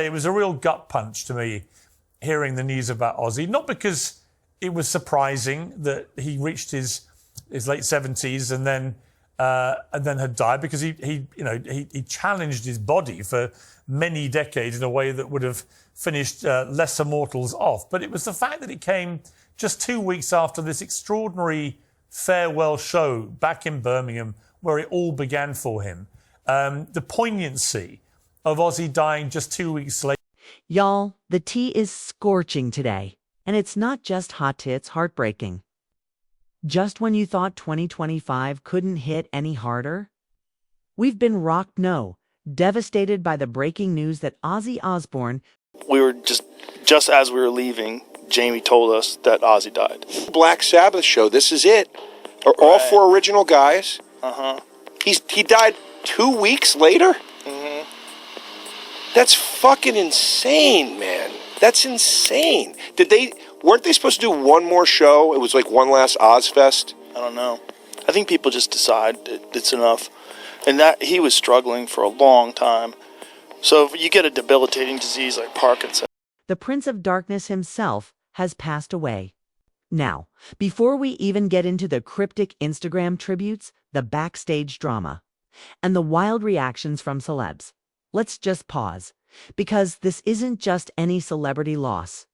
It was a real gut punch to me hearing the news about Ozzy, not because it was surprising that he reached his late 70s and then had died, because he challenged his body for many decades in a way that would have finished lesser mortals off. But it was the fact that it came just 2 weeks after this extraordinary farewell show back in Birmingham, where it all began for him. The poignancy of Ozzy dying just 2 weeks later. Y'all, the tea is scorching today, and it's not just hot tits heartbreaking. Just when you thought 2025 couldn't hit any harder, we've been rocked devastated by the breaking news that Ozzy Osbourne... We were just as we were leaving, Jamie told us that Ozzy died. Black Sabbath show, this is it. All four original guys. Uh-huh. He died 2 weeks later? Mm-hmm. That's fucking insane, man. That's insane. Weren't they supposed to do one more show? It was like one last Ozfest? I don't know. I think people just decide it's enough. And that he was struggling for a long time. So if you get a debilitating disease like Parkinson's. The Prince of Darkness himself has passed away. Now, before we even get into the cryptic Instagram tributes, the backstage drama, and the wild reactions from celebs, let's just pause, because this isn't just any celebrity loss.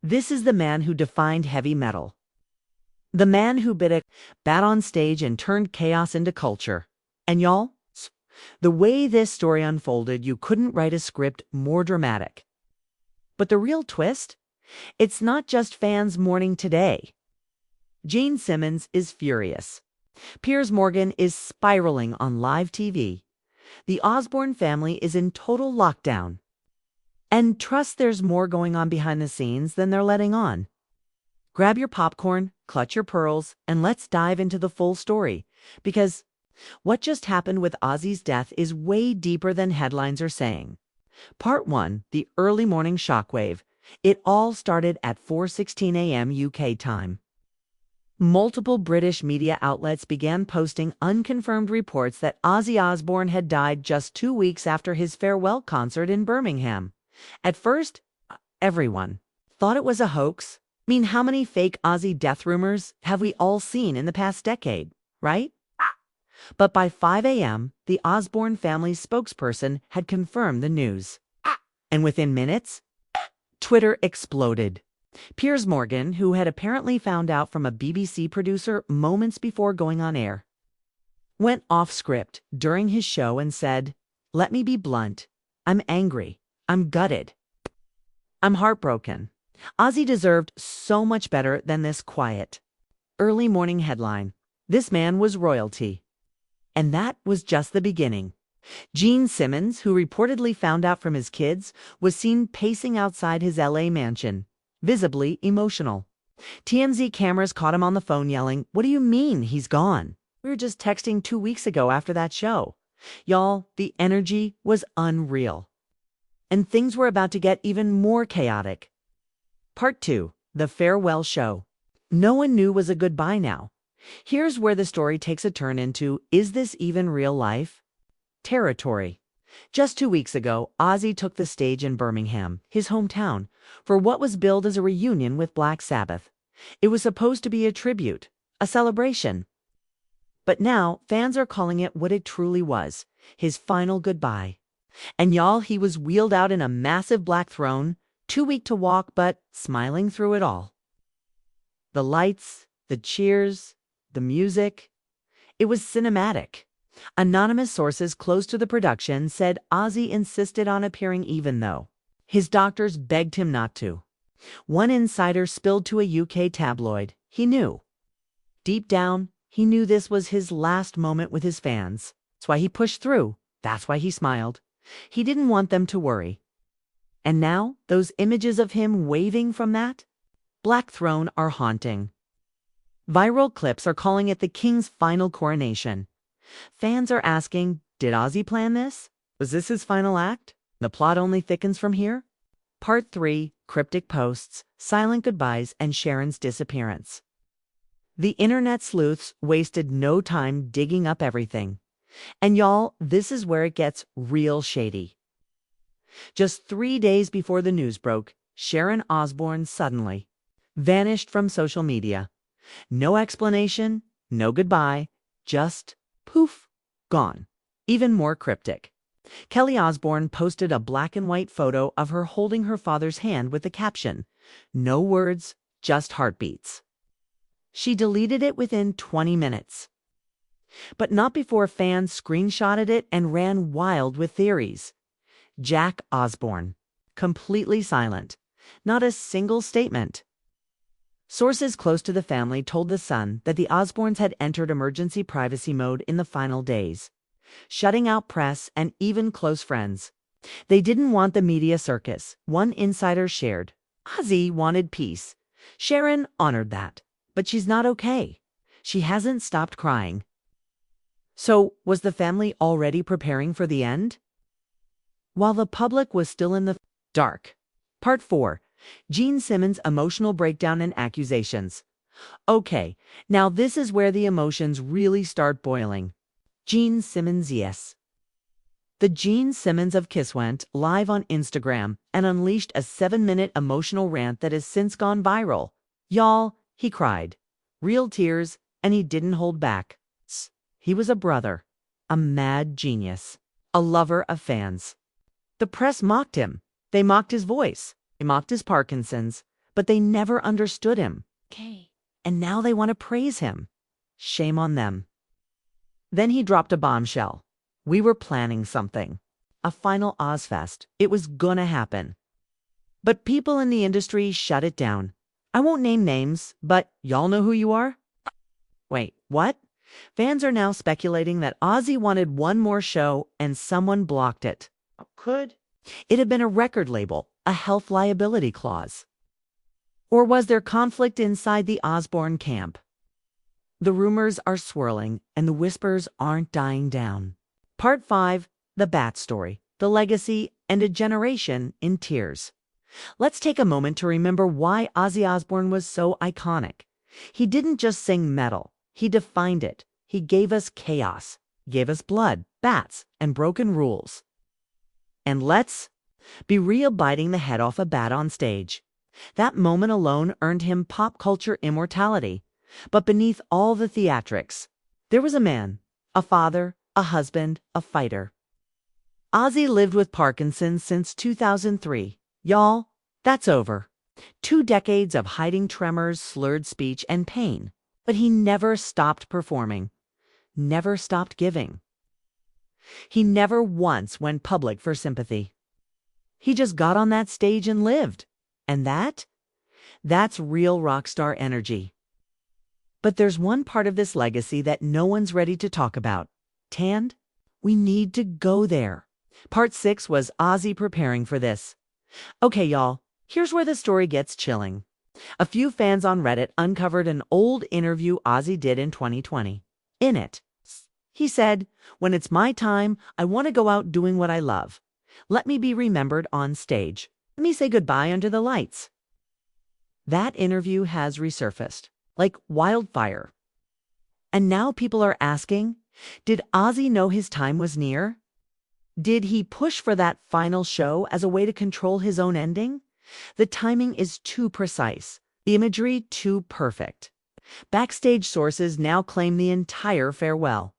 This is the man who defined heavy metal. The man who bit a bat on stage and turned chaos into culture. And y'all, the way this story unfolded, you couldn't write a script more dramatic. But the real twist? It's not just fans mourning today. Gene Simmons is furious. Piers Morgan is spiraling on live TV. The Osbourne family is in total lockdown. And trust there's more going on behind the scenes than they're letting on. Grab your popcorn, clutch your pearls, and let's dive into the full story. Because what just happened with Ozzy's death is way deeper than headlines are saying. Part 1, the early morning shockwave. It all started at 4:16 a.m. UK time. Multiple British media outlets began posting unconfirmed reports that Ozzy Osbourne had died just 2 weeks after his farewell concert in Birmingham. At first, everyone thought it was a hoax. I mean, how many fake Ozzy death rumors have we all seen in the past decade, right? But by 5 a.m., the Osbourne family's spokesperson had confirmed the news. And within minutes, Twitter exploded. Piers Morgan, who had apparently found out from a BBC producer moments before going on air, went off script during his show and said, "Let me be blunt. I'm angry. I'm gutted. I'm heartbroken. Ozzy deserved so much better than this quiet, early morning headline. This man was royalty." And that was just the beginning. Gene Simmons, who reportedly found out from his kids, was seen pacing outside his LA mansion, visibly emotional. TMZ cameras caught him on the phone yelling, "What do you mean he's gone? We were just texting 2 weeks ago after that show." Y'all, the energy was unreal. And things were about to get even more chaotic. Part 2, the farewell show. No one knew was a goodbye now. Here's where the story takes a turn into, is this even real life? Territory. Just 2 weeks ago, Ozzy took the stage in Birmingham, his hometown, for what was billed as a reunion with Black Sabbath. It was supposed to be a tribute, a celebration. But now, fans are calling it what it truly was, his final goodbye. And y'all, he was wheeled out in a massive black throne, too weak to walk but smiling through it all. The lights, the cheers, the music. It was cinematic. Anonymous sources close to the production said Ozzy insisted on appearing even though his doctors begged him not to. One insider spilled to a UK tabloid. He knew. Deep down, he knew this was his last moment with his fans. That's why he pushed through. That's why he smiled. He didn't want them to worry. And now, those images of him waving from that black throne are haunting. Viral clips are calling it the king's final coronation. Fans are asking, did Ozzy plan this? Was this his final act? The plot only thickens from here? Part 3, cryptic posts, silent goodbyes, and Sharon's disappearance. The internet sleuths wasted no time digging up everything. And y'all, this is where it gets real shady. Just 3 days before the news broke, Sharon Osbourne suddenly vanished from social media. No explanation, no goodbye, just poof, gone. Even more cryptic. Kelly Osbourne posted a black and white photo of her holding her father's hand with the caption, "No words, just heartbeats." She deleted it within 20 minutes. But not before fans screenshotted it and ran wild with theories. Jack Osbourne, completely silent, not a single statement. Sources close to the family told The Sun that the Osbournes had entered emergency privacy mode in the final days, shutting out press and even close friends. They didn't want the media circus, one insider shared. Ozzy wanted peace. Sharon honored that, but she's not okay. She hasn't stopped crying. So, was the family already preparing for the end? While the public was still in the dark. Part 4. Gene Simmons' emotional breakdown and accusations. Okay, now this is where the emotions really start boiling. Gene Simmons, yes. The Gene Simmons of Kiss went live on Instagram and unleashed a 7-minute emotional rant that has since gone viral. Y'all, he cried. Real tears, and he didn't hold back. He was a brother, a mad genius, a lover of fans. The press mocked him. They mocked his voice. They mocked his Parkinson's, but they never understood him. Okay. And now they want to praise him. Shame on them. Then he dropped a bombshell. We were planning something. A final Ozfest. It was gonna happen. But people in the industry shut it down. I won't name names, but y'all know who you are? Wait, what? Fans are now speculating that Ozzy wanted one more show and someone blocked it. Could it have been a record label, a health liability clause? Or was there conflict inside the Osbourne camp? The rumors are swirling and the whispers aren't dying down. Part 5, The Bat Story, The Legacy, and a Generation in Tears. Let's take a moment to remember why Ozzy Osbourne was so iconic. He didn't just sing metal. He defined it. He gave us chaos, gave us blood, bats, and broken rules. And let's be real, biting the head off a bat on stage. That moment alone earned him pop culture immortality. But beneath all the theatrics, there was a man, a father, a husband, a fighter. Ozzy lived with Parkinson's since 2003. Y'all, that's over. 2 decades of hiding tremors, slurred speech, and pain. But he never stopped performing, never stopped giving. He never once went public for sympathy. He just got on that stage and lived. And that's real rock star energy. But there's one part of this legacy that no one's ready to talk about. Tand, we need to go there. Part 6 was Ozzy preparing for this. Okay, y'all, here's where the story gets chilling. A few fans on Reddit uncovered an old interview Ozzy did in 2020. In it, he said, "When it's my time, I want to go out doing what I love. Let me be remembered on stage. Let me say goodbye under the lights." That interview has resurfaced like wildfire. And now people are asking, did Ozzy know his time was near? Did he push for that final show as a way to control his own ending? The timing is too precise, the imagery too perfect. Backstage sources now claim the entire farewell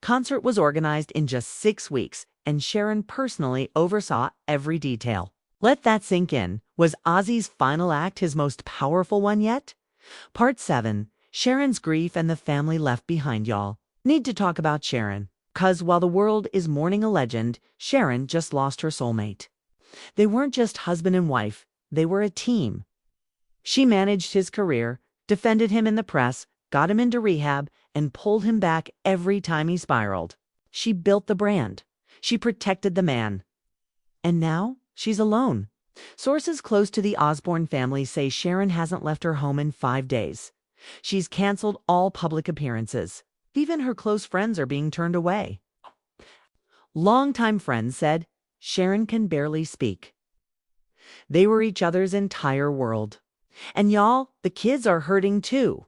concert was organized in just 6 weeks, and Sharon personally oversaw every detail. Let that sink in. Was Ozzy's final act his most powerful one yet? Part 7, Sharon's grief and the family left behind, y'all. Need to talk about Sharon, 'cause while the world is mourning a legend, Sharon just lost her soulmate. They weren't just husband and wife, they were a team. She managed his career, defended him in the press, got him into rehab, and pulled him back every time he spiraled. She built the brand. She protected the man. And now she's alone. Sources close to the Osbourne family say Sharon hasn't left her home in 5 days. She's canceled all public appearances. Even her close friends are being turned away. Longtime friends said Sharon can barely speak. They were each other's entire world. And y'all, the kids are hurting too.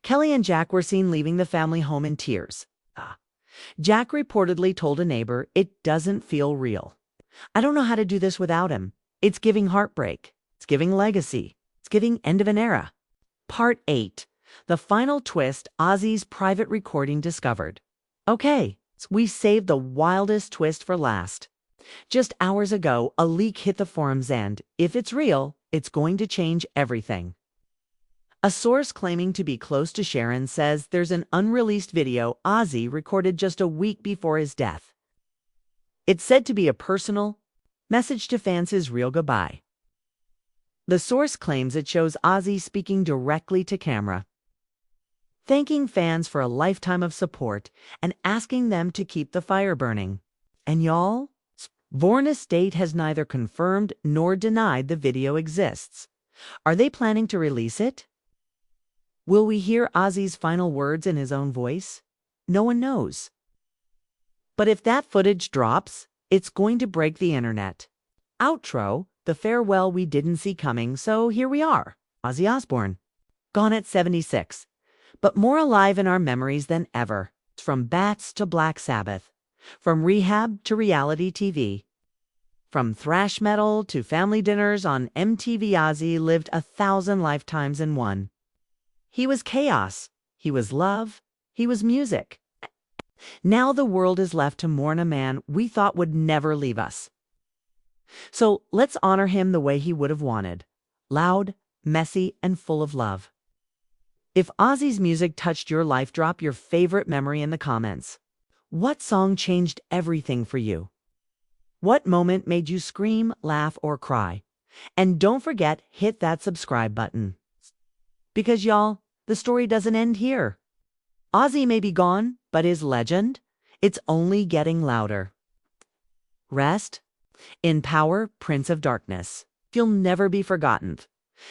Kelly and Jack were seen leaving the family home in tears. Jack reportedly told a neighbor, "It doesn't feel real." I don't know how to do this without him. It's giving heartbreak. It's giving legacy. It's giving end of an era. Part 8. The final twist Ozzy's private recording discovered. Okay, we saved the wildest twist for last. Just hours ago, a leak hit the forums and, if it's real, it's going to change everything. A source claiming to be close to Sharon says there's an unreleased video Ozzy recorded just a week before his death. It's said to be a personal message to fans, his real goodbye. The source claims it shows Ozzy speaking directly to camera, thanking fans for a lifetime of support and asking them to keep the fire burning. And y'all, Bourne Estate has neither confirmed nor denied the video exists. Are they planning to release it? Will we hear Ozzy's final words in his own voice? No one knows. But if that footage drops, it's going to break the internet. Outro, the farewell we didn't see coming, so here we are, Ozzy Osbourne. Gone at 76, but more alive in our memories than ever. From Bats to Black Sabbath, from rehab to reality TV. From thrash metal to family dinners on MTV, Ozzy lived 1,000 lifetimes in one. He was chaos, he was love, he was music. Now the world is left to mourn a man we thought would never leave us. So let's honor him the way he would have wanted. Loud, messy, and full of love. If Ozzy's music touched your life, drop your favorite memory in the comments. What song changed everything for you? What moment made you scream, laugh, or cry? And don't forget, hit that subscribe button. Because y'all, the story doesn't end here. Ozzy may be gone, but his legend, it's only getting louder. Rest in power, Prince of Darkness. You'll never be forgotten.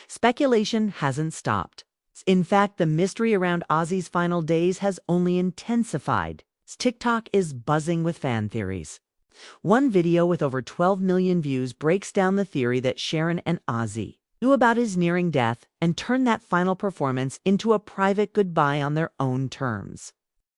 Speculation hasn't stopped. In fact, the mystery around Ozzy's final days has only intensified. TikTok is buzzing with fan theories. One video with over 12 million views breaks down the theory that Sharon and Ozzy knew about his nearing death and turned that final performance into a private goodbye on their own terms.